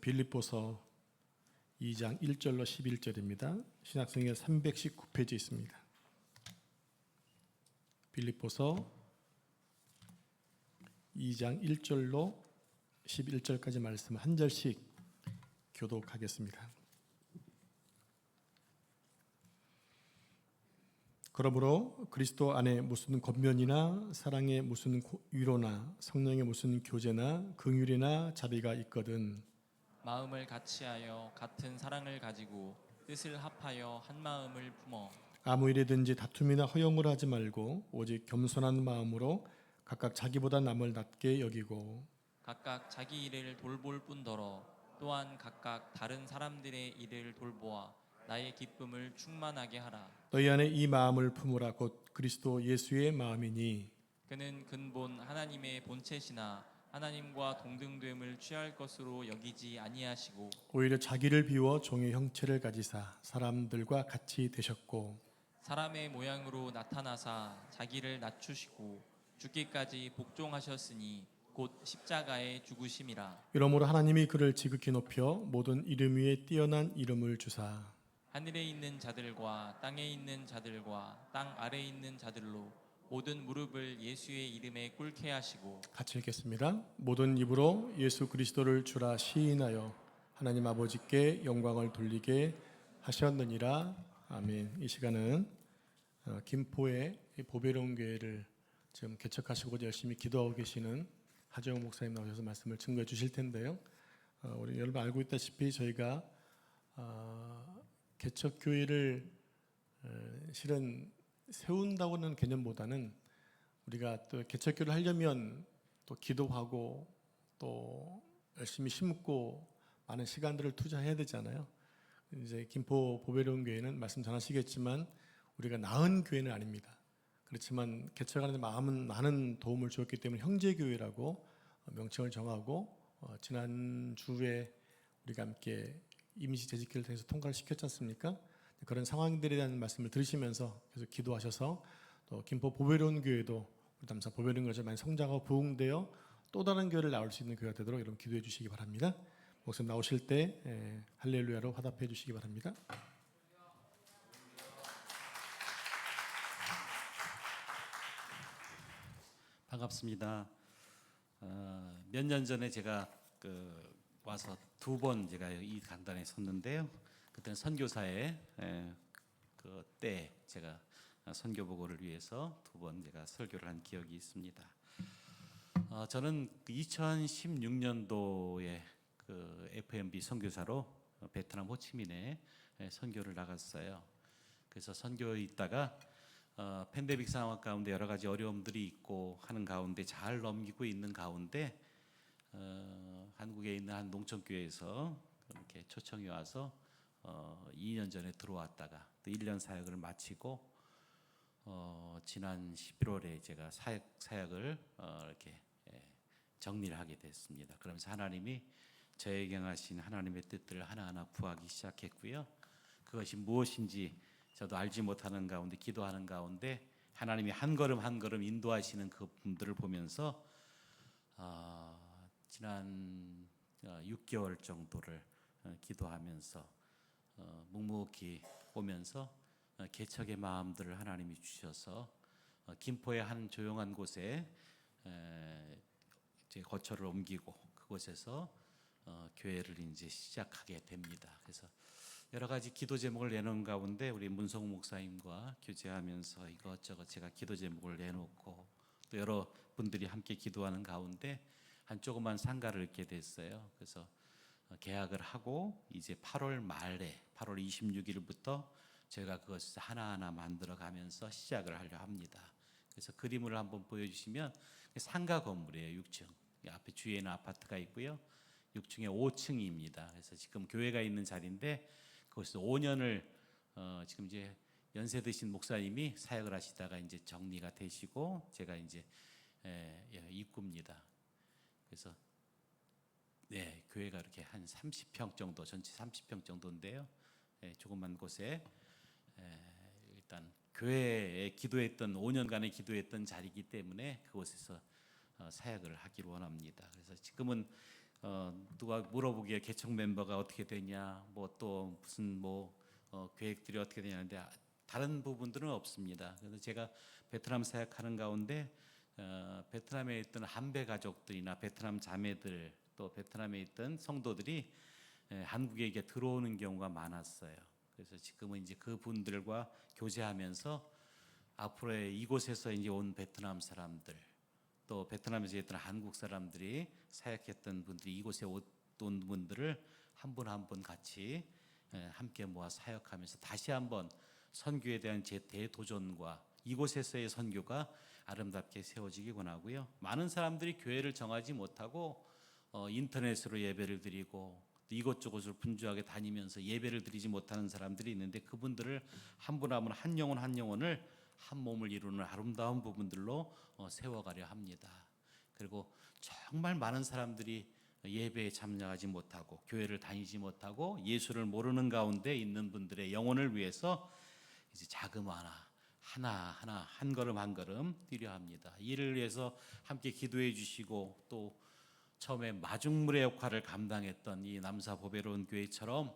빌립보서 2장 1절로 11절입니다. 신약성경 319페이지 있습니다. 빌립보서 2장 1절로 11절까지 말씀 한 절씩 교독하겠습니다. 그러므로 그리스도 안에 무슨 권면이나 사랑의 무슨 위로나 성령의 무슨 교제나 긍휼이나 자비가 있거든 마음을 같이하여 같은 사랑을 가지고 뜻을 합하여 한 마음을 품어 아무 일이든지 다툼이나 허용을 하지 말고 오직 겸손한 마음으로 각각 자기보다 남을 낮게 여기고 각각 자기 일을 돌볼 뿐더러 또한 각각 다른 사람들의 일을 돌보아 나의 기쁨을 충만하게 하라. 너희 안에 이 마음을 품으라. 곧 그리스도 예수의 마음이니 그는 근본 하나님의 본체시나 하나님과 동등됨을 취할 것으로 여기지 아니하시고 오히려 자기를 비워 종의 형체를 가지사 사람들과 같이 되셨고 사람의 모양으로 나타나사 자기를 낮추시고 죽기까지 복종하셨으니 곧 십자가의 죽으심이라. 이러므로 하나님이 그를 지극히 높여 모든 이름 위에 뛰어난 이름을 주사 하늘에 있는 자들과 땅에 있는 자들과 땅 아래에 있는 자들로 모든 무릎을 예수의 이름에 꿇게 하시고 같이 읽겠습니다. 모든 입으로 예수 그리스도를 주라 시인하여 하나님 아버지께 영광을 돌리게 하셨느니라. 아멘. 이 시간은 김포의 보배로운 교회를 지금 개척하시고 열심히 기도하고 계시는 하정우 목사님 나오셔서 말씀을 증거해 주실 텐데요. 우리 여러분 알고 있다시피 저희가 개척교회를 실은 세운다고는 개념보다는 우리가 또 개척교회를 하려면 또 기도하고 또 열심히 심고 많은 시간들을 투자해야 되잖아요. 이제 김포 보배로운 교회는 말씀 잘 하시겠지만 우리가 나은 교회는 아닙니다. 그렇지만 개척하는 데 많은 도움을 주었기 때문에 형제교회라고 명칭을 정하고 지난주에 우리가 함께 임시 재직기를 통해서 통과를 시켰지 않습니까? 그런 상황들에 대한 말씀을 들으시면서 계속 기도하셔서 또 김포 보배로운 교회도 우리 담사 보배로운 교회가 많이 성장하고 부흥되어 또 다른 교회를 나올 수 있는 교회가 되도록 여러분 기도해 주시기 바랍니다. 목사님 나오실 때 할렐루야로 화답해 주시기 바랍니다. 반갑습니다. 몇 년 전에 제가 와서 두 번 제가 이 강단에 섰는데요. 그때는 선교사에 그때 제가 선교 보고를 위해서 두 번 제가 설교를 한 기억이 있습니다. 저는 2016년도에 그 FMB 선교사로 베트남 호치민에 선교를 나갔어요. 그래서 선교에 있다가 팬데믹 상황 가운데 여러 가지 어려움들이 있고 하는 가운데 잘 넘기고 있는 가운데 한국에 있는 한 농촌교회에서 이렇게 초청이 와서 2년 전에 들어왔다가 또 1년 사역을 마치고 지난 11월에 제가 사역을 이렇게 정리를 하게 됐습니다. 그러면서 하나님이 저에게 하신 하나님의 뜻들을 하나하나 구하기 시작했고요. 그것이 무엇인지 저도 알지 못하는 가운데 기도하는 가운데 하나님이 한 걸음 한 걸음 인도하시는 그 분들을 보면서 지난 6개월 정도를 기도하면서 묵묵히 보면서 개척의 마음들을 하나님이 주셔서 김포의 한 조용한 곳에 제 거처를 옮기고 그곳에서 교회를 이제 시작하게 됩니다. 그래서 여러 가지 기도 제목을 내놓은 가운데 우리 문성우 목사님과 교제하면서 이것저것 제가 기도 제목을 내놓고 또 여러 분들이 함께 기도하는 가운데 한 조그만 상가를 얻게 됐어요. 그래서 계약을 하고 이제 8월 말에 8월 26일부터 제가 그것을 하나하나 만들어 가면서 시작을 하려 합니다. 그래서 그림을 한번 보여주시면 상가 건물이에요. 6층 앞에 주위에는 아파트가 있고요. 6층에 5층입니다. 그래서 지금 교회가 있는 자리인데 그것에서 5년을 지금 이제 연세 드신 목사님이 사역을 하시다가 이제 정리가 되시고 제가 이제 입구입니다. 그래서 교회가 이렇게 한 30평 정도, 전체 30평 정도인데요. 조그만 곳에 일단 교회에 기도했던 5년간의 기도했던 자리이기 때문에 그곳에서 사역을 하기를 원합니다. 그래서 지금은 누가 물어보기에 개척 멤버가 어떻게 되냐, 뭐 또 무슨 계획들이 어떻게 되냐는데 다른 부분들은 없습니다. 그래서 제가 베트남 사역하는 가운데 베트남에 있던 한배 가족들이나 베트남 자매들 또 베트남에 있던 성도들이 한국에 이게 들어오는 경우가 많았어요. 그래서 지금은 이제 그 분들과 교제하면서 앞으로의 이곳에서 이제 온 베트남 사람들 또 베트남에서 있던 한국 사람들이 사역했던 분들이 이곳에 온 분들을 한 분 한 분 같이 함께 모아 사역하면서 다시 한번 선교에 대한 대도전과 이곳에서의 선교가 아름답게 세워지기 원하고요. 많은 사람들이 교회를 정하지 못하고 인터넷으로 예배를 드리고 이곳저곳을 분주하게 다니면서 예배를 드리지 못하는 사람들이 있는데 그분들을 한 분 한 분 한 영혼 한 영혼을 한 몸을 이루는 아름다운 부분들로 세워가려 합니다. 그리고 정말 많은 사람들이 예배에 참여하지 못하고 교회를 다니지 못하고 예수를 모르는 가운데 있는 분들의 영혼을 위해서 이제 자그마나 하나하나 한 걸음 한 걸음 뛰려 합니다. 이를 위해서 함께 기도해 주시고 또 처음에 마중물의 역할을 감당했던 이 남사 보배로운 교회처럼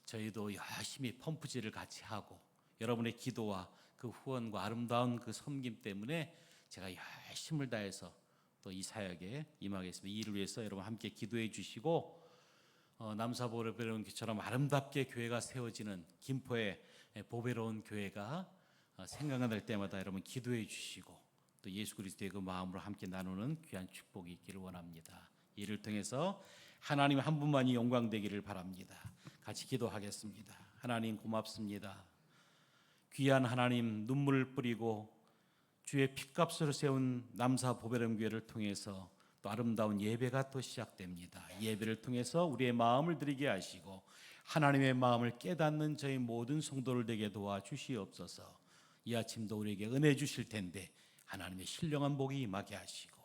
저희도 열심히 펌프질을 같이 하고 여러분의 기도와 그 후원과 아름다운 그 섬김 때문에 제가 열심을 다해서 또 이 사역에 임하겠습니다. 이 일을 위해서 여러분 함께 기도해 주시고 남사 보배로운 교회처럼 아름답게 교회가 세워지는 김포의 보배로운 교회가 생각날 때마다 여러분 기도해 주시고 또 예수 그리스도의 그 마음으로 함께 나누는 귀한 축복이 있기를 원합니다. 이를 통해서 하나님 한 분만이 영광되기를 바랍니다. 같이 기도하겠습니다. 하나님 고맙습니다. 귀한 하나님 눈물을 뿌리고 주의 핏값으로 세운 남사 보배로운 교회를 통해서 또 아름다운 예배가 또 시작됩니다. 예배를 통해서 우리의 마음을 드리게 하시고 하나님의 마음을 깨닫는 저희 모든 성도를 되게 도와주시옵소서. 이 아침도 우리에게 은혜 주실 텐데 하나님의 신령한 복이 임하게 하시고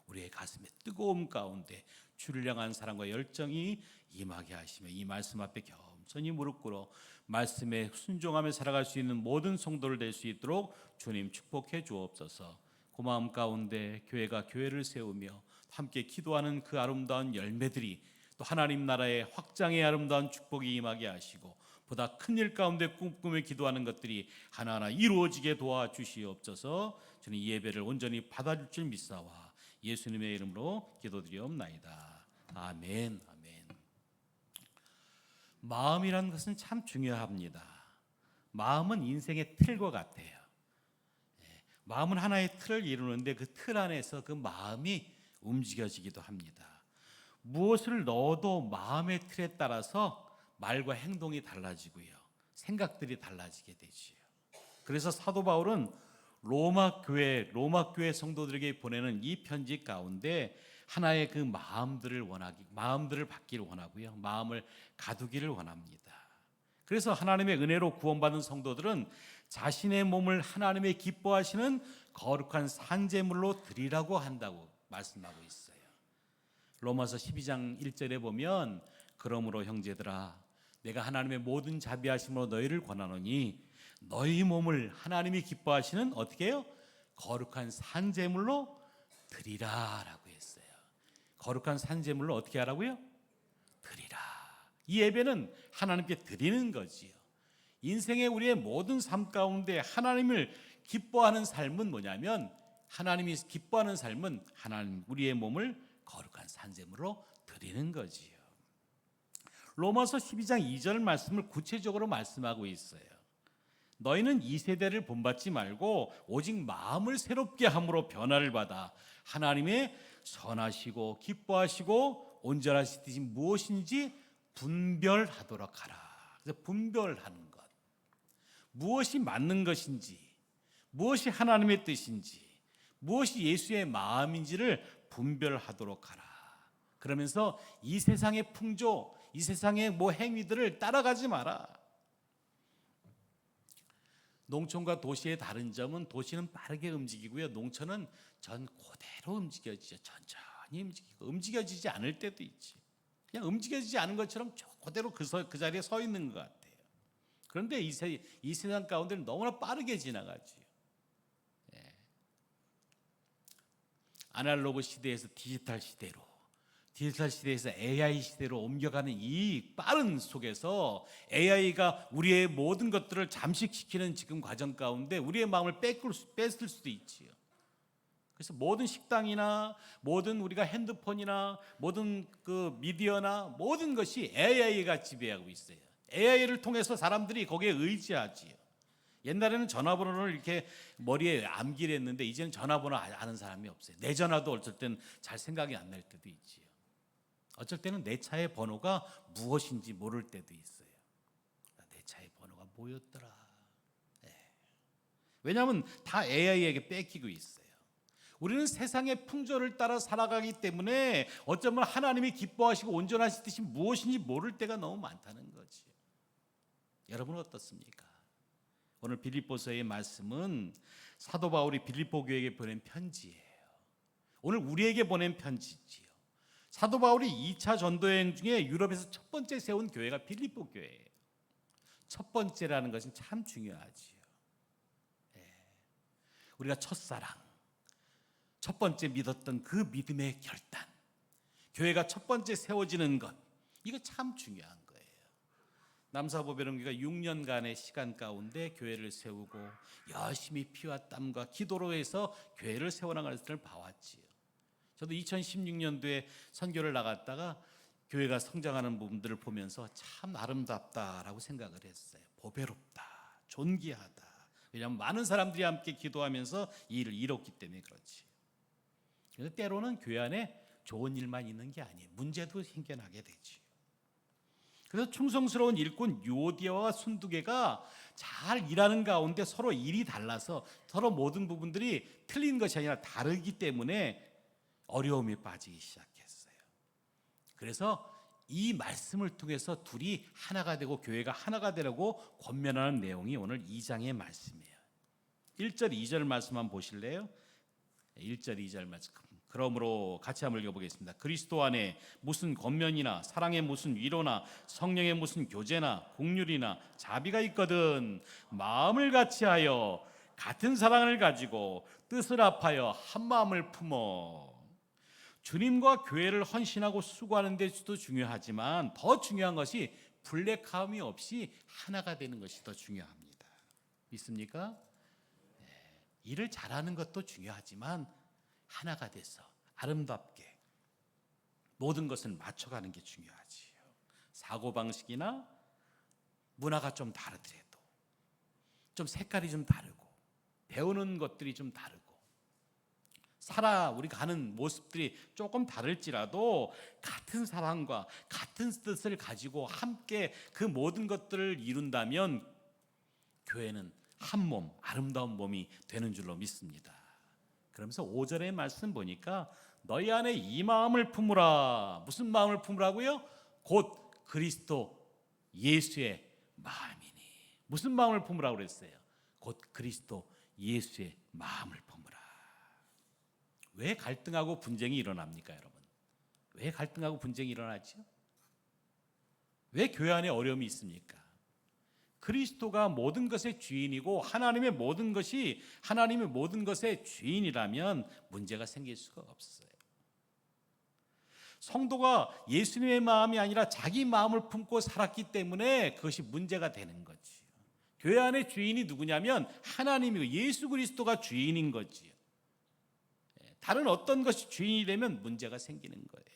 우리의 가슴에 뜨거움 가운데 주를 향한 사랑과 열정이 임하게 하시며 이 말씀 앞에 겸손히 무릎 꿇어 말씀에 순종하며 살아갈 수 있는 모든 성도를 될 수 있도록 주님 축복해 주옵소서. 그 마음 가운데 교회가 교회를 세우며 함께 기도하는 그 아름다운 열매들이 또 하나님 나라의 확장의 아름다운 축복이 임하게 하시고 보다 큰 일 가운데 꿈꾸며 기도하는 것들이 하나하나 이루어지게 도와주시옵소서. 주님 이 예배를 온전히 받아줄 줄 믿사와 예수님의 이름으로 기도드리옵나이다. 아멘. 아멘. 마음이라는 것은 참 중요합니다. 마음은 인생의 틀과 같아요. 마음은 하나의 틀을 이루는데 그 틀 안에서 그 마음이 움직여지기도 합니다. 무엇을 넣어도 마음의 틀에 따라서 말과 행동이 달라지고요. 생각들이 달라지게 되지요. 그래서 사도 바울은 로마 교회 성도들에게 보내는 이 편지 가운데 하나의 그 마음들을 받기를 원하고요. 마음을 가두기를 원합니다. 그래서 하나님의 은혜로 구원받은 성도들은 자신의 몸을 하나님의 기뻐하시는 거룩한 산제물로 드리라고 한다고 말씀하고 있어요. 로마서 12장 1절에 보면 그러므로 형제들아 내가 하나님의 모든 자비하심으로 너희를 권하노니 너희 몸을 하나님이 기뻐하시는 어떻게 해요? 거룩한 산제물로 드리라라고 했어요. 거룩한 산제물로 어떻게 하라고요? 드리라. 이 예배는 하나님께 드리는 거지요. 인생의 우리의 모든 삶 가운데 하나님을 기뻐하는 삶은 뭐냐면 하나님이 기뻐하는 삶은 하나님 우리의 몸을 거룩한 산제물로 드리는 거지요. 로마서 12장 2절 말씀을 구체적으로 말씀하고 있어요. 너희는 이 세대를 본받지 말고 오직 마음을 새롭게 함으로 변화를 받아 하나님의 선하시고 기뻐하시고 온전하신 뜻이 무엇인지 분별하도록 하라. 그래서 분별하는 것. 무엇이 맞는 것인지, 무엇이 하나님의 뜻인지, 무엇이 예수의 마음인지를 분별하도록 하라. 그러면서 이 세상의 풍조, 이 세상의 행위들을 따라가지 마라. 농촌과 도시의 다른 점은 도시는 빠르게 움직이고요. 농촌은 그대로 움직여지죠. 천천히 움직이고 움직여지지 않을 때도 있지. 그냥 움직여지지 않은 것처럼 그대로 그 자리에 서 있는 것 같아요. 그런데 이 세상 가운데는 너무나 빠르게 지나가지요. 아날로그 시대에서 디지털 시대로, 디지털 시대에서 AI 시대로 옮겨가는 이 빠른 속에서 AI가 우리의 모든 것들을 잠식시키는 지금 과정 가운데 우리의 마음을 뺏을 수도 있지요. 그래서 모든 식당이나 모든 우리가 핸드폰이나 모든 그 미디어나 모든 것이 AI가 지배하고 있어요. AI를 통해서 사람들이 거기에 의지하지요. 옛날에는 전화번호를 이렇게 머리에 암기를 했는데 이제는 전화번호 아는 사람이 없어요. 내 전화도 어쩔 땐 잘 생각이 안 날 때도 있지요. 어쩔 때는 내 차의 번호가 무엇인지 모를 때도 있어요. 내 차의 번호가 뭐였더라. 왜냐하면 다 AI에게 뺏기고 있어요. 우리는 세상의 풍조를 따라 살아가기 때문에 어쩌면 하나님이 기뻐하시고 온전하신 뜻이 무엇인지 모를 때가 너무 많다는 거지. 여러분은 어떻습니까? 오늘 빌립보서의 말씀은 사도 바울이 빌립보 교회에게 보낸 편지예요. 오늘 우리에게 보낸 편지지요. 사도 바울이 2차 전도 여행 중에 유럽에서 첫 번째 세운 교회가 빌립보 교회예요. 첫 번째라는 것은 참 중요하지요. 우리가 첫사랑, 첫 번째 믿었던 그 믿음의 결단, 교회가 첫 번째 세워지는 것, 이거 참 중요한 거예요. 남사보배령교가 6년간의 시간 가운데 교회를 세우고 열심히 피와 땀과 기도로 해서 교회를 세워나가는 것을 봐왔지요. 저도 2016년도에 선교를 나갔다가 교회가 성장하는 부분들을 보면서 참 아름답다라고 생각을 했어요. 보배롭다, 존귀하다. 왜냐하면 많은 사람들이 함께 기도하면서 이 일을 이뤘기 때문에 그렇지. 그래서 때로는 교회 안에 좋은 일만 있는 게 아니에요. 문제도 생겨나게 되지. 그래서 충성스러운 일꾼 유오디아와 순두개가 잘 일하는 가운데 서로 일이 달라서 서로 모든 부분들이 틀린 것이 아니라 다르기 때문에 어려움에 빠지기 시작했어요. 그래서 이 말씀을 통해서 둘이 하나가 되고 교회가 하나가 되라고 권면하는 내용이 오늘 2장의 말씀이에요. 1절 2절 말씀 한번 보실래요? 1절 2절 말씀. 그러므로 같이 한번 읽어보겠습니다. 그리스도 안에 무슨 권면이나 사랑의 무슨 위로나 성령의 무슨 교제나 긍휼이나 자비가 있거든 마음을 같이하여 같은 사랑을 가지고 뜻을 합하여 한 마음을 품어. 주님과 교회를 헌신하고 수고하는 데도 중요하지만 더 중요한 것이 블랙함이 없이 하나가 되는 것이 더 중요합니다. 믿습니까? 일을 잘하는 것도 중요하지만 하나가 돼서 아름답게 모든 것을 맞춰가는 게 중요하지요. 사고방식이나 문화가 좀 다르더라도 좀 색깔이 좀 다르고 배우는 것들이 좀 다르고 우리가 가는 모습들이 조금 다를지라도 같은 사랑과 같은 뜻을 가지고 함께 그 모든 것들을 이룬다면 교회는 한 몸, 아름다운 몸이 되는 줄로 믿습니다. 그러면서 5절의 말씀 보니까 너희 안에 이 마음을 품으라. 무슨 마음을 품으라고요? 곧 그리스도 예수의 마음이니. 무슨 마음을 품으라고 그랬어요? 곧 그리스도 예수의 마음을 품으라. 왜 갈등하고 분쟁이 일어납니까, 여러분? 왜 갈등하고 분쟁이 일어나죠? 왜 교회 안에 어려움이 있습니까? 그리스도가 모든 것의 주인이고 하나님의 모든 것의 주인이라면 문제가 생길 수가 없어요. 성도가 예수님의 마음이 아니라 자기 마음을 품고 살았기 때문에 그것이 문제가 되는 거지요. 교회 안의 주인이 누구냐면 하나님이고 예수 그리스도가 주인인 거지요. 다른 어떤 것이 주인이 되면 문제가 생기는 거예요.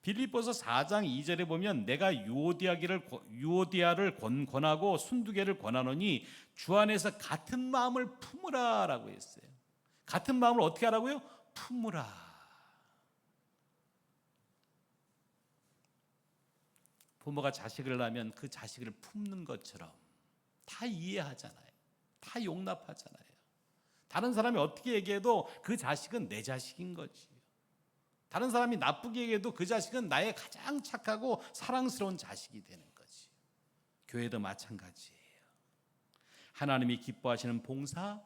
빌립보서 4장 2절에 보면 내가 유오디아를 권하고 순두개를 권하노니 주 안에서 같은 마음을 품으라라고 했어요. 같은 마음을 어떻게 하라고요? 품으라. 부모가 자식을 낳으면 그 자식을 품는 것처럼 다 이해하잖아요. 다 용납하잖아요. 다른 사람이 어떻게 얘기해도 그 자식은 내 자식인 거지. 다른 사람이 나쁘게 얘기해도 그 자식은 나의 가장 착하고 사랑스러운 자식이 되는 거지. 교회도 마찬가지예요. 하나님이 기뻐하시는 봉사,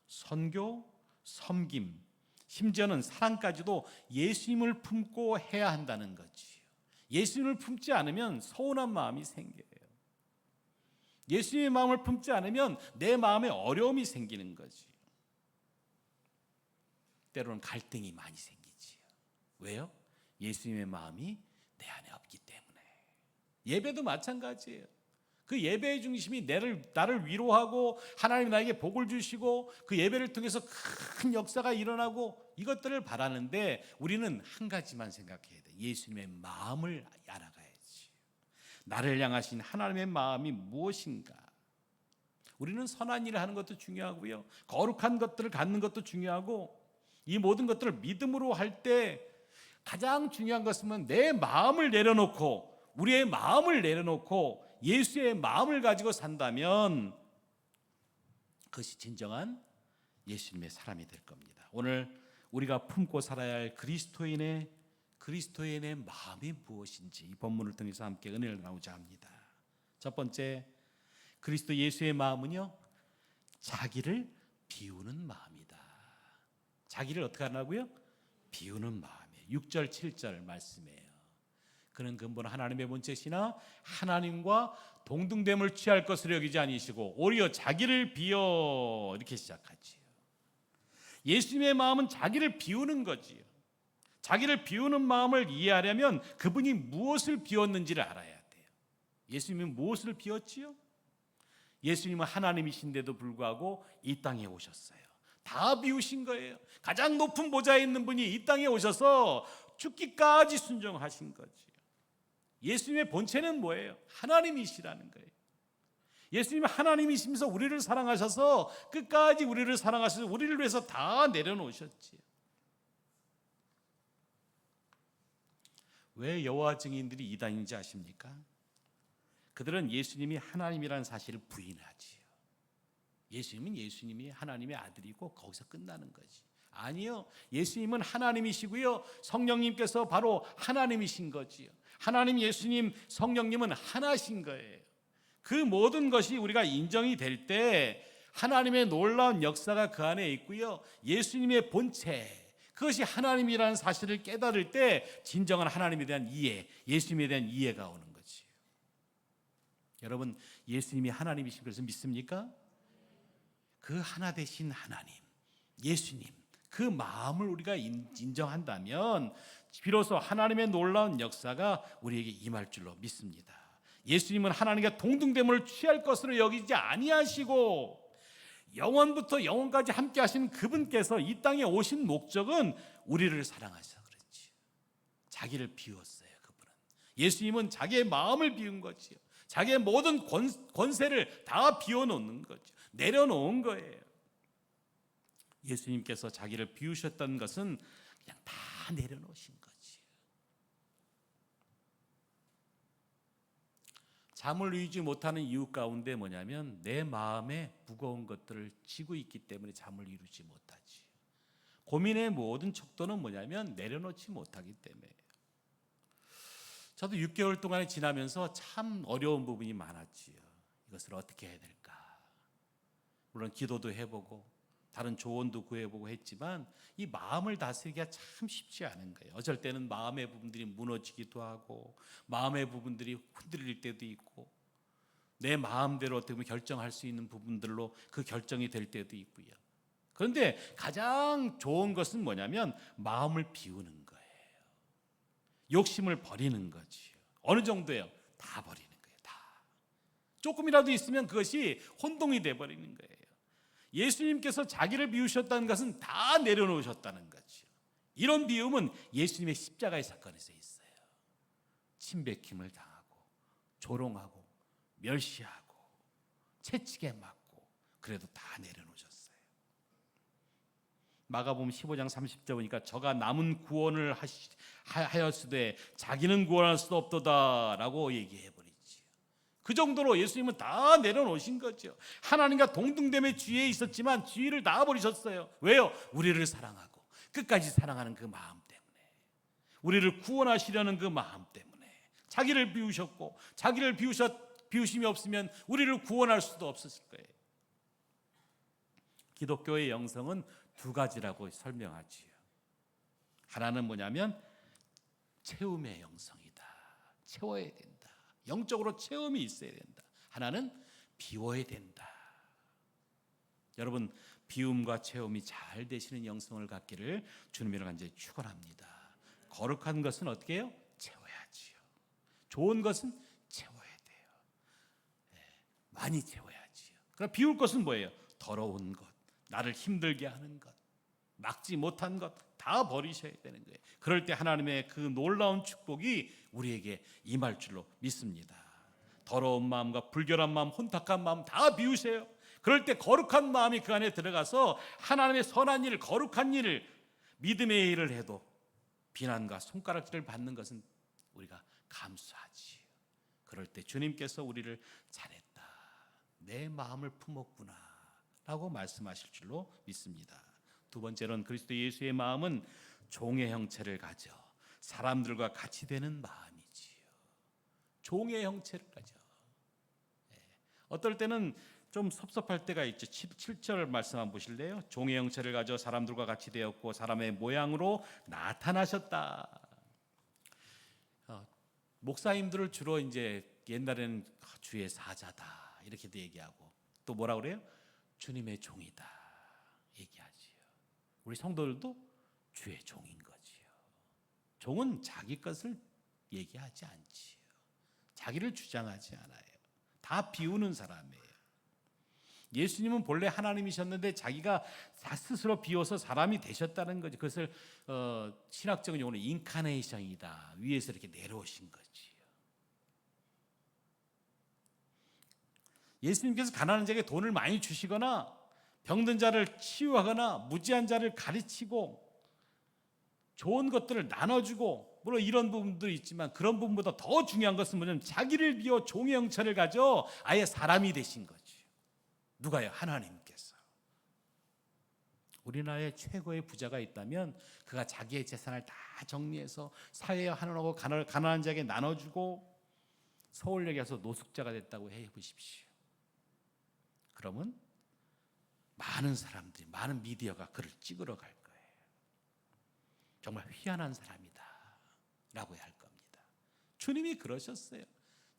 선교, 섬김, 심지어는 사랑까지도 예수님을 품고 해야 한다는 거지. 예수님을 품지 않으면 서운한 마음이 생겨요. 예수님의 마음을 품지 않으면 내 마음에 어려움이 생기는 거지. 때로는 갈등이 많이 생기지요. 왜요? 예수님의 마음이 내 안에 없기 때문에. 예배도 마찬가지예요. 그 예배의 중심이 나를 위로하고 하나님 나에게 복을 주시고 그 예배를 통해서 큰 역사가 일어나고 이것들을 바라는데 우리는 한 가지만 생각해야 돼. 예수님의 마음을 알아가야지. 나를 향하신 하나님의 마음이 무엇인가. 우리는 선한 일을 하는 것도 중요하고요, 거룩한 것들을 갖는 것도 중요하고, 이 모든 것들을 믿음으로 할 때 가장 중요한 것은 내 마음을 내려놓고, 우리의 마음을 내려놓고 예수의 마음을 가지고 산다면 그것이 진정한 예수님의 사람이 될 겁니다. 오늘 우리가 품고 살아야 할 그리스도인의 마음이 무엇인지 이 본문을 통해서 함께 은혜를 나누자 합니다. 첫 번째, 그리스도 예수의 마음은요, 자기를 비우는 마음이다. 자기를 어떻게 하라고요? 비우는 마음이에요. 6절 7절 말씀이에요. 그는 근본 하나님의 본체시나 하나님과 동등됨을 취할 것으로 여기지 아니시고 오히려 자기를 비워, 이렇게 시작하지요. 예수님의 마음은 자기를 비우는 거지요. 자기를 비우는 마음을 이해하려면 그분이 무엇을 비웠는지를 알아야 돼요. 예수님은 무엇을 비웠지요? 예수님은 하나님이신데도 불구하고 이 땅에 오셨어요. 다 비우신 거예요. 가장 높은 보좌에 있는 분이 이 땅에 오셔서 죽기까지 순종하신 거지요. 예수님의 본체는 뭐예요? 하나님이시라는 거예요. 예수님은 하나님이시면서 우리를 사랑하셔서 끝까지 우리를 사랑하셔서 우리를 위해서 다 내려놓으셨지요. 왜 여호와 증인들이 이단인지 아십니까? 그들은 예수님이 하나님이라는 사실을 부인하지요. 예수님이 하나님의 아들이고 거기서 끝나는 거지. 아니요, 예수님은 하나님이시고요, 성령님께서 바로 하나님이신 거지요. 하나님, 예수님, 성령님은 하나신 거예요. 그 모든 것이 우리가 인정이 될 때 하나님의 놀라운 역사가 그 안에 있고요, 예수님의 본체, 그것이 하나님이라는 사실을 깨달을 때 진정한 하나님에 대한 이해, 예수님에 대한 이해가 오는 거지요. 여러분, 예수님이 하나님이신 것을 믿습니까? 그 하나 되신 하나님, 예수님, 그 마음을 우리가 인정한다면 비로소 하나님의 놀라운 역사가 우리에게 임할 줄로 믿습니다. 예수님은 하나님과 동등됨을 취할 것으로 여기지 아니하시고 영원부터 영원까지 함께 하시는 그분께서 이 땅에 오신 목적은 우리를 사랑하셔서 그렇지. 자기를 비웠어요. 그분은. 예수님은 자기의 마음을 비운 거지요. 자기의 모든 권세를 다 비워놓는 거죠. 내려놓은 거예요. 예수님께서 자기를 비우셨던 것은 그냥 다 내려놓으신 거지. 잠을 이루지 못하는 이유 가운데 뭐냐면 내 마음에 무거운 것들을 지고 있기 때문에 잠을 이루지 못하지. 고민의 모든 척도는 뭐냐면 내려놓지 못하기 때문에. 저도 6개월 동안에 지나면서 참 어려운 부분이 많았지요. 이것을 어떻게 해야 될까? 물론 기도도 해보고 다른 조언도 구해보고 했지만 이 마음을 다스리기가 참 쉽지 않은 거예요. 어쩔 때는 마음의 부분들이 무너지기도 하고 마음의 부분들이 흔들릴 때도 있고 내 마음대로 어떻게 보면 결정할 수 있는 부분들로 그 결정이 될 때도 있고요. 그런데 가장 좋은 것은 뭐냐면 마음을 비우는 거예요. 욕심을 버리는 거지요. 어느 정도예요? 다 버리는 거예요. 다. 조금이라도 있으면 그것이 혼동이 돼버리는 거예요. 예수님께서 자기를 비우셨다는 것은 다 내려놓으셨다는 거죠. 이런 비움은 예수님의 십자가의 사건에서 있어요. 침뱉김을 당하고 조롱하고 멸시하고 채찍에 맞고 그래도 다 내려놓으셨어요. 마가복음 15장 30절 보니까 저가 남은 구원을 하였으되 자기는 구원할 수 없도다라고 얘기해버리죠. 그 정도로 예수님은 다 내려놓으신 거죠. 하나님과 동등됨의 지위에 있었지만 지위를 놔버리셨어요. 왜요? 우리를 사랑하고 끝까지 사랑하는 그 마음 때문에, 우리를 구원하시려는 그 마음 때문에 자기를 비우셨고, 자기를 비우심이 없으면 우리를 구원할 수도 없었을 거예요. 기독교의 영성은 두 가지라고 설명하지요. 하나는 뭐냐면 채움의 영성이다. 채워야 된다. 영적으로 체험이 있어야 된다. 하나는 비워야 된다. 여러분, 비움과 체험이 잘 되시는 영성을 갖기를 주님이라 간절히 축원합니다. 거룩한 것은 어떻게 해요? 채워야지요. 좋은 것은 채워야 돼요. 많이 채워야지요. 그럼 비울 것은 뭐예요? 더러운 것, 나를 힘들게 하는 것, 막지 못한 것 다 버리셔야 되는 거예요. 그럴 때 하나님의 그 놀라운 축복이 우리에게 임할 줄로 믿습니다. 더러운 마음과 불결한 마음, 혼탁한 마음 다 비우세요. 그럴 때 거룩한 마음이 그 안에 들어가서 하나님의 선한 일, 거룩한 일을, 믿음의 일을 해도 비난과 손가락질을 받는 것은 우리가 감수하지요. 그럴 때 주님께서 우리를 잘했다, 내 마음을 품었구나 라고 말씀하실 줄로 믿습니다. 두 번째로는 그리스도 예수의 마음은 종의 형체를 가져 사람들과 같이 되는 마음이지요. 종의 형체를 가져. 어떨 때는 좀 섭섭할 때가 있죠. 7절 말씀 한번 보실래요? 종의 형체를 가져 사람들과 같이 되었고 사람의 모양으로 나타나셨다. 목사님들을 주로 이제 옛날에는 주의 사자다 이렇게도 얘기하고 또 뭐라 그래요? 주님의 종이다 얘기하지요. 우리 성도들도 주의 종인 거지요. 종은 자기 것을 얘기하지 않지요. 자기를 주장하지 않아요. 다 비우는 사람이에요. 예수님은 본래 하나님이셨는데 자기가 스스로 비워서 사람이 되셨다는 거죠. 그것을 신학적인 용어로 인카네이션이다. 위에서 이렇게 내려오신 거지요. 예수님께서 가난한 자에게 돈을 많이 주시거나 병든 자를 치유하거나 무지한 자를 가르치고 좋은 것들을 나눠주고, 물론 이런 부분도 있지만 그런 부분보다 더 중요한 것은 뭐냐면 자기를 비워 종의 형체를 가져 아예 사람이 되신 거지요. 누가요? 하나님께서. 우리나라에 최고의 부자가 있다면 그가 자기의 재산을 다 정리해서 사회에 하나하고 가난한 자에게 나눠주고 서울역에 가서 노숙자가 됐다고 해보십시오. 그러면 많은 사람들이, 많은 미디어가 그를 찍으러 갈 거예요. 정말 희한한 사람이다 라고 할 겁니다. 주님이 그러셨어요.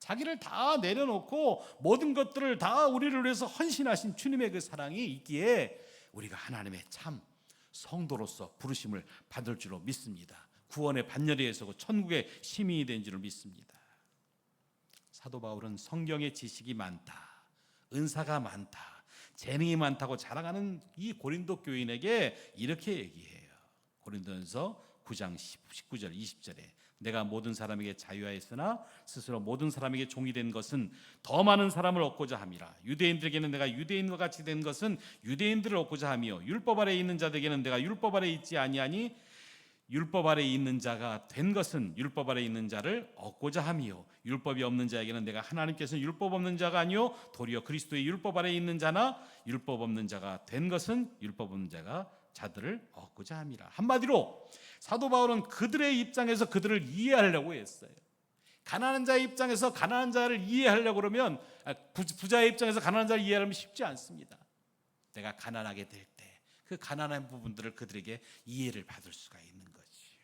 자기를 다 내려놓고 모든 것들을 다 우리를 위해서 헌신하신 주님의 그 사랑이 있기에 우리가 하나님의 참 성도로서 부르심을 받을 줄로 믿습니다. 구원의 반열에 서고 천국의 시민이 된 줄을 믿습니다. 사도 바울은 성경의 지식이 많다, 은사가 많다, 재능이 많다고 자랑하는 이 고린도 교인에게 이렇게 얘기해요. 고린도전서 9장 19절 20절에 내가 모든 사람에게 자유하였으나 스스로 모든 사람에게 종이 된 것은 더 많은 사람을 얻고자 함이라. 유대인들에게는 내가 유대인과 같이 된 것은 유대인들을 얻고자 하며 율법 아래에 있는 자들에게는 내가 율법 아래에 있지 아니하니 율법 아래에 있는 자가 된 것은 율법 아래에 있는 자를 얻고자 함이요 율법이 없는 자에게는 내가 하나님께서는 율법 없는 자가 아니요 도리어 그리스도의 율법 아래에 있는 자나 율법 없는 자가 된 것은 율법 없는 자가 자들을 얻고자 함이라. 한마디로 사도 바울은 그들의 입장에서 그들을 이해하려고 했어요. 가난한 자의 입장에서 가난한 자를 이해하려고 그러면, 부자의 입장에서 가난한 자를 이해하려면 쉽지 않습니다. 내가 가난하게 될 때 그 가난한 부분들을 그들에게 이해를 받을 수가 있는 거지요.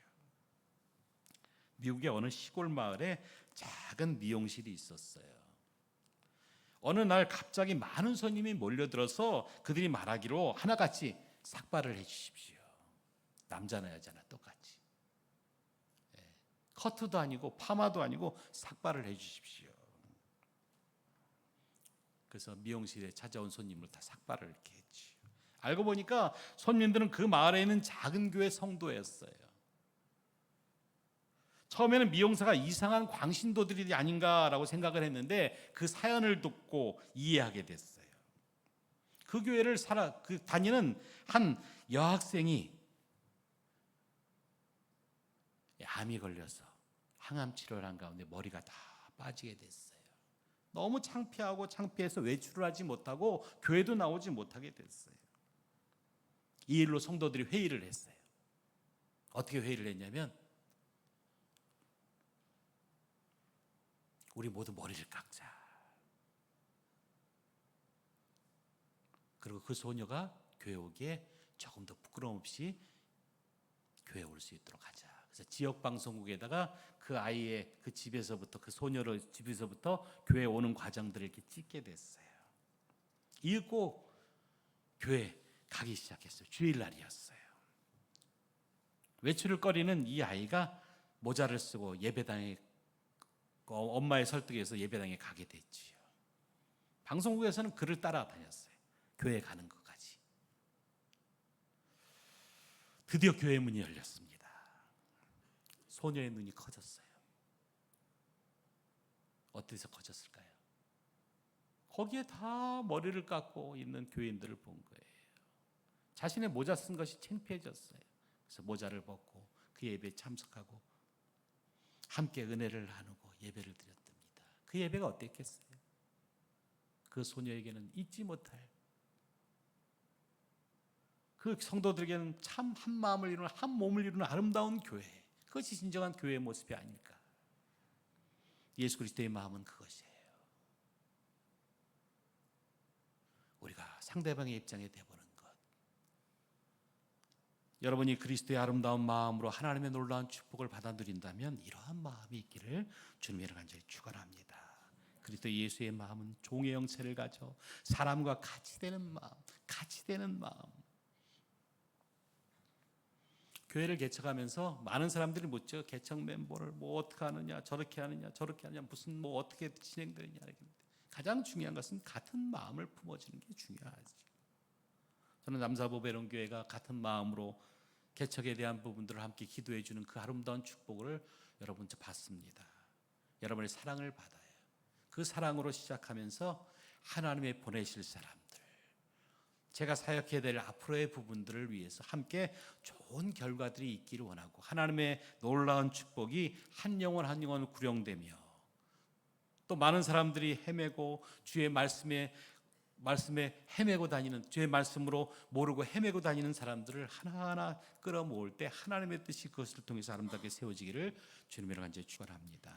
미국의 어느 시골 마을에 작은 미용실이 있었어요. 어느 날 갑자기 많은 손님이 몰려들어서 그들이 말하기로 하나같이 삭발을 해주십시오. 남자나 여자나 똑같이. 커트도 아니고 파마도 아니고 삭발을 해주십시오. 그래서 미용실에 찾아온 손님을 다 삭발을 이렇게 했지. 알고 보니까 손님들은 그 마을에 있는 작은 교회 성도였어요. 처음에는 미용사가 이상한 광신도들이 아닌가라고 생각을 했는데 그 사연을 듣고 이해하게 됐어요. 그 교회를 다니는 한 여학생이 암이 걸려서 항암 치료를 한 가운데 머리가 다 빠지게 됐어요. 너무 창피해서 외출을 하지 못하고 교회도 나오지 못하게 됐어요. 이 일로 성도들이 회의를 했어요. 어떻게 회의를 했냐면 우리 모두 머리를 깎자. 그리고 그 소녀가 교회 오기에 조금 더 부끄러움 없이 교회 올 수 있도록 하자. 그래서 지역 방송국에다가 그 아이의 그 집에서부터 그 소녀를 집에서부터 교회 오는 과정들을 이렇게 찍게 됐어요. 읽고 교회 가기 시작했어요. 주일날이었어요. 외출을 꺼리는 이 아이가 모자를 쓰고 예배당에 엄마의 설득에 의해서 예배당에 가게 됐지요. 방송국에서는 그를 따라다녔어요. 교회 가는 것까지. 드디어 교회 문이 열렸습니다. 소녀의 눈이 커졌어요. 어디서 커졌을까요? 거기에 다 머리를 깎고 있는 교인들을 본 거예요. 자신의 모자 쓴 것이 창피해졌어요. 그래서 모자를 벗고 그 예배에 참석하고 함께 은혜를 나누고 예배를 드렸답니다. 그 예배가 어땠겠어요? 그 소녀에게는 잊지 못할, 그 성도들에게는 참 한 마음을 이루는, 한 몸을 이루는 아름다운 교회, 그것이 진정한 교회의 모습이 아닐까. 예수 그리스도의 마음은 그것이에요. 우리가 상대방의 입장에 대보는 것. 여러분이 그리스도의 아름다운 마음으로 하나님의 놀라운 축복을 받아 누린다면 이러한 마음이 있기를 주님의 간절히 축원합니다. 그리스도 예수의 마음은 종의 형체를 가져 사람과 같이 되는 마음, 같이 되는 마음. 교회를 개척하면서 많은 사람들이 묻죠. 개척 멤버를 뭐 어떻게 하느냐, 저렇게 하느냐, 저렇게 하느냐, 무슨 뭐 어떻게 진행되느냐. 가장 중요한 것은 같은 마음을 품어주는 게 중요하지. 저는 남사보배론 교회가 같은 마음으로 개척에 대한 부분들을 함께 기도해 주는 그 아름다운 축복을 여러분 받습니다. 여러분의 사랑을 받아요. 그 사랑으로 시작하면서 하나님의 보내실 사람들, 제가 사역해야 될 앞으로의 부분들을 위해서 함께 좋은 결과들이 있기를 원하고 하나님의 놀라운 축복이 한 영혼 한 영혼 구령되며 또 많은 사람들이 헤매고 주의 말씀에 헤매고 다니는, 주의 말씀으로 모르고 헤매고 다니는 사람들을 하나하나 끌어모을 때 하나님의 뜻이 그것을 통해서 아름답게 세워지기를 주님으로 간절히 축원합니다.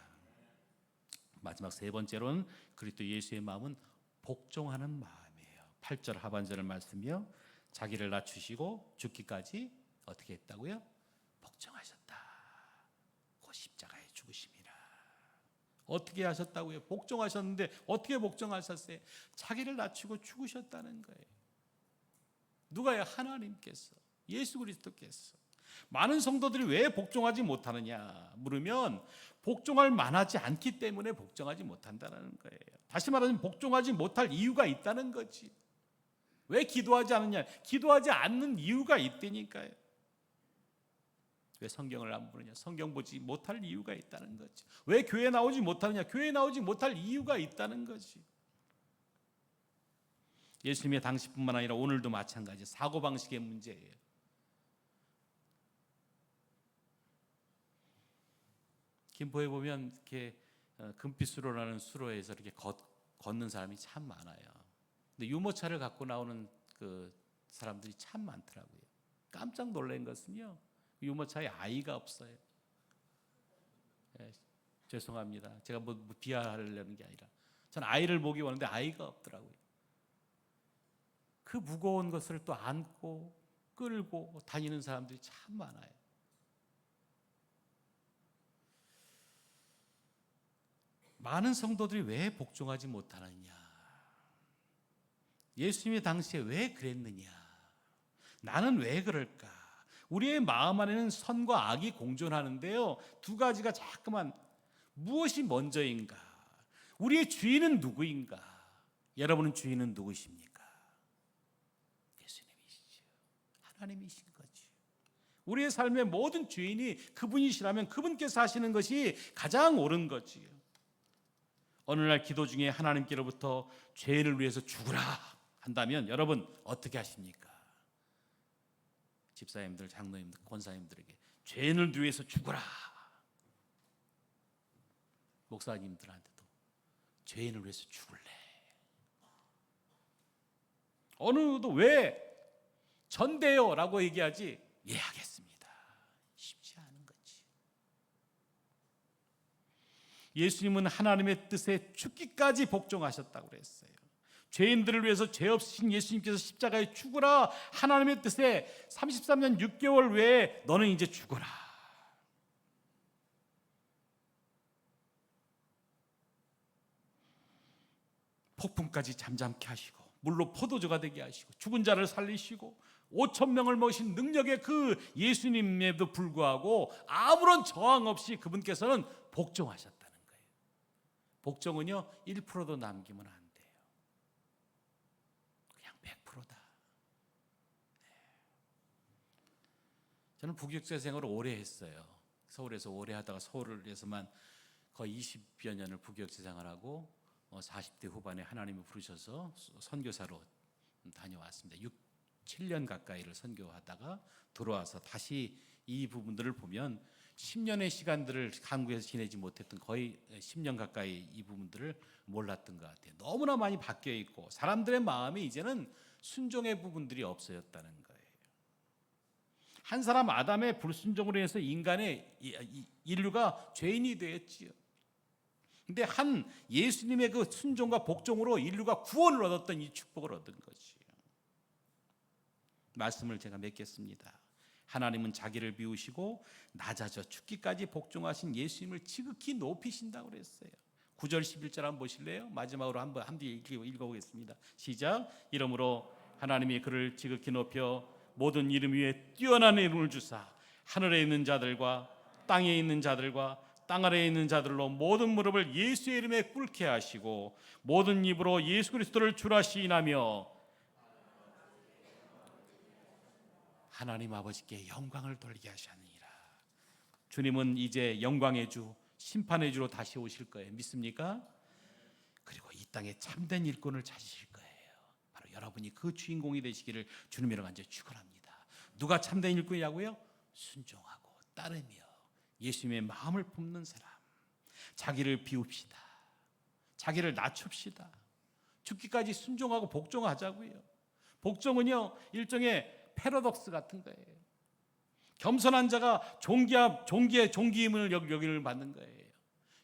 마지막 세 번째로는 그리스도 예수의 마음은 복종하는 마음이에요. 8절 하반절을 말씀이요, 자기를 낮추시고 죽기까지 어떻게 했다고요? 복종하셨다. 그 십자가에 죽으심이라. 어떻게 하셨다고요? 복종하셨는데 어떻게 복종하셨어요? 자기를 낮추고 죽으셨다는 거예요. 누가요? 하나님께서, 예수 그리스도께서. 많은 성도들이 왜 복종하지 못하느냐 물으면 복종할 만하지 않기 때문에 복종하지 못한다는 거예요. 다시 말하면 복종하지 못할 이유가 있다는 거지. 왜 기도하지 않느냐? 기도하지 않는 이유가 있다니까요. 왜 성경을 안 보느냐? 성경 보지 못할 이유가 있다는 거지. 왜 교회 나오지 못하느냐? 교회 나오지 못할 이유가 있다는 거지. 예수님의 당시뿐만 아니라 오늘도 마찬가지, 사고방식의 문제예요. 김포에 보면 이렇게 금빛수로라는 수로에서 이렇게 걷는 사람이 참 많아요. 근데 유모차를 갖고 나오는 그 사람들이 참 많더라고요. 깜짝 놀란 것은요, 유모차에 아이가 없어요. 죄송합니다. 제가 뭐 비하하려는 게 아니라 전 아이를 보기 원하는데 아이가 없더라고요. 그 무거운 것을 또 안고 끌고 다니는 사람들이 참 많아요. 많은 성도들이 왜 복종하지 못하느냐? 예수님의 당시에 왜 그랬느냐? 나는 왜 그럴까? 우리의 마음 안에는 선과 악이 공존하는데요, 두 가지가 자꾸만, 무엇이 먼저인가? 우리의 주인은 누구인가? 여러분은 주인은 누구십니까? 예수님이시죠. 하나님이신 거죠. 우리의 삶의 모든 주인이 그분이시라면 그분께서 하시는 것이 가장 옳은 거지요. 어느 날 기도 중에 하나님께로부터 죄인을 위해서 죽으라 한다면 여러분 어떻게 하십니까? 집사님들, 장로님들, 권사님들에게 죄인을 위해서 죽으라. 목사님들한테도 죄인을 위해서 죽을래. 어느 누구도 왜 전대요 라고 얘기하지, 예 하겠습니다. 쉽지 않은 거지. 예수님은 하나님의 뜻에 죽기까지 복종하셨다고 그랬어요. 죄인들을 위해서 죄 없으신 예수님께서 십자가에 죽으라 하나님의 뜻에 33년 6개월 외에 너는 이제 죽어라. 폭풍까지 잠잠케 하시고 물로 포도주가 되게 하시고 죽은 자를 살리시고 5천 명을 먹이신 능력의 그 예수님에도 불구하고 아무런 저항 없이 그분께서는 복종하셨다는 거예요. 복종은요 1%도 남기면 안 돼요. 그냥 100%다. 저는 부교육자 생활을 오래 했어요. 서울에서 오래 하다가 서울에서만 거의 20여 년을 부교육자 생활하고 40대 후반에 하나님이 부르셔서 선교사로 다녀왔습니다. 7년 가까이를 선교하다가 들어와서 다시 이 부분들을 보면 10년의 시간들을 한국에서 지내지 못했던 거의 10년 가까이 이 부분들을 몰랐던 것 같아요. 너무나 많이 바뀌어 있고 사람들의 마음이 이제는 순종의 부분들이 없어졌다는 거예요. 한 사람 아담의 불순종으로 인해서 인간의 인류가 죄인이 되었지요. 근데 한 예수님의 그 순종과 복종으로 인류가 구원을 얻었던 이 축복을 얻은 것이에요. 말씀을 제가 맺겠습니다. 하나님은 자기를 비우시고 낮아져 죽기까지 복종하신 예수님을 지극히 높이신다고 그랬어요. 9절 11절 한번 보실래요? 마지막으로 한번 읽어보겠습니다. 시작. 이러므로 하나님이 그를 지극히 높여 모든 이름 위에 뛰어난 이름을 주사 하늘에 있는 자들과 땅에 있는 자들과 땅 아래에 있는 자들로 모든 무릎을 예수의 이름에 꿇게 하시고 모든 입으로 예수 그리스도를 주라 시인하며 하나님 아버지께 영광을 돌리게 하시느니라. 주님은 이제 영광의 주, 심판의 주로 다시 오실 거예요. 믿습니까? 그리고 이 땅에 참된 일꾼을 찾으실 거예요. 바로 여러분이 그 주인공이 되시기를 주님이라 간절히 축원합니다. 누가 참된 일꾼이라고요? 순종하고 따르며 예수님의 마음을 품는 사람. 자기를 비웁시다. 자기를 낮춥시다. 죽기까지 순종하고 복종하자고요. 복종은요 일종의 패러독스 같은 거예요. 겸손한 자가 종기의 존귀임을 여기를 받는 거예요.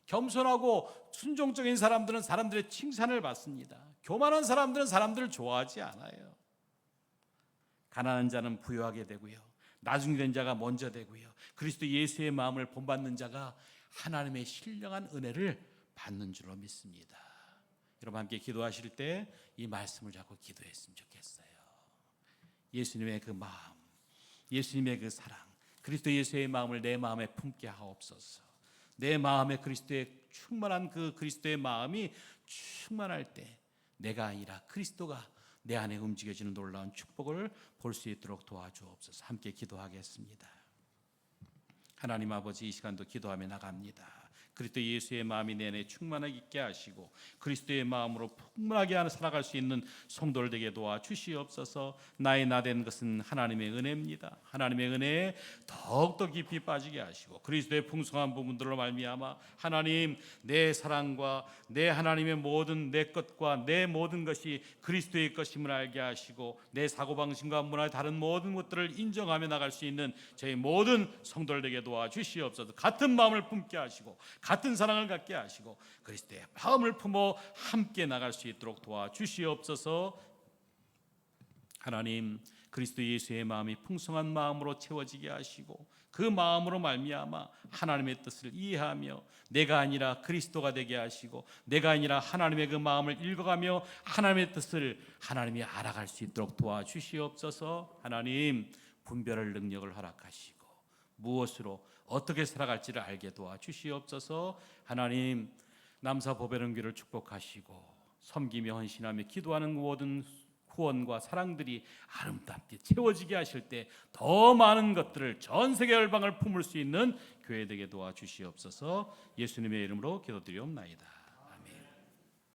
겸손하고 순종적인 사람들은 사람들의 칭찬을 받습니다. 교만한 사람들은 사람들을 좋아하지 않아요. 가난한 자는 부유하게 되고요. 나중된 자가 먼저 되고요. 그리스도 예수의 마음을 본받는 자가 하나님의 신령한 은혜를 받는 줄로 믿습니다. 여러분 함께 기도하실 때 이 말씀을 잡고 기도했으면 좋겠어요. 예수님의 그 마음, 예수님의 그 사랑, 그리스도 예수의 마음을 내 마음에 품게 하옵소서. 내 마음에 그리스도의 충만한 그 그리스도의 마음이 충만할 때 내가 아니라 그리스도가 내 안에 움직여지는 놀라운 축복을 볼 수 있도록 도와주옵소서. 함께 기도하겠습니다. 하나님 아버지, 이 시간도 기도하며 나갑니다. 그리스도 예수의 마음이 내 안에 충만하게 있게 하시고 그리스도의 마음으로 풍만하게 살아갈 수 있는 성도를 되게 도와주시옵소서. 나의 나된 것은 하나님의 은혜입니다. 하나님의 은혜에 더욱더 깊이 빠지게 하시고 그리스도의 풍성한 부분들로 말미암아 하나님 내 사랑과 내 하나님의 모든 내 것과 내 모든 것이 그리스도의 것임을 알게 하시고 내 사고방식과 문화의 다른 모든 것들을 인정하며 나갈 수 있는 저희 모든 성도를 되게 도와주시옵소서. 같은 마음을 품게 하시고 같은 사랑을 갖게 하시고 그리스도의 마음을 품어 함께 나갈 수 있도록 도와주시옵소서. 하나님 그리스도 예수의 마음이 풍성한 마음으로 채워지게 하시고 그 마음으로 말미암아 하나님의 뜻을 이해하며 내가 아니라 그리스도가 되게 하시고 내가 아니라 하나님의 그 마음을 읽어가며 하나님의 뜻을 하나님이 알아갈 수 있도록 도와주시옵소서. 하나님 분별할 능력을 허락하시고 무엇으로 어떻게 살아갈지를 알게 도와주시옵소서. 하나님 남사보배론교를 축복하시고 섬기며 헌신하며 기도하는 모든 후원과 사랑들이 아름답게 채워지게 하실 때 더 많은 것들을 전 세계 열방을 품을 수 있는 교회 되게 도와주시옵소서. 예수님의 이름으로 기도드리옵나이다.